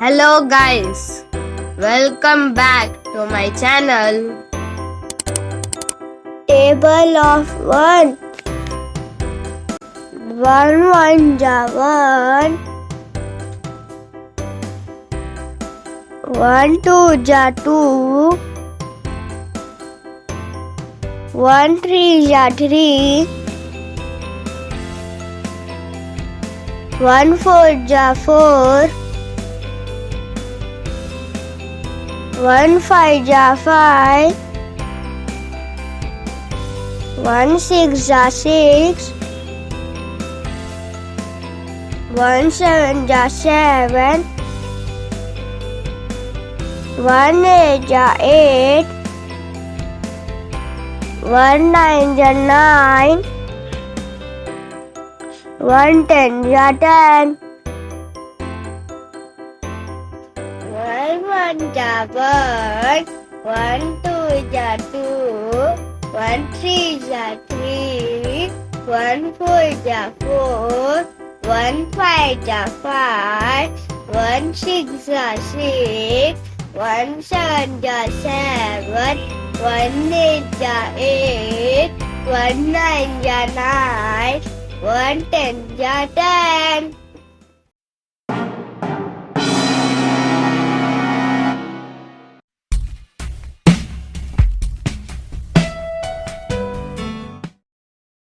Hello guys, welcome back to my channel. Table of one. One ja one. 1 2 ja 2. 1 3 ja 3. 1 4 ja 4. 1 5 ja 5. 1 6 ja 6. 1 7 ja 7. 1 8 ja 8. 1 9 ja 9. 1 10 ja 10. 1 ja 1. 1 2 ja 2. 1 3 ja 3. 1 4 ja 4. 1 5 ja 5. 1 6 ja 6. 1 7 ja 7. 1 8 ja 8. 1 9 ja 9. 1 10 ja 10.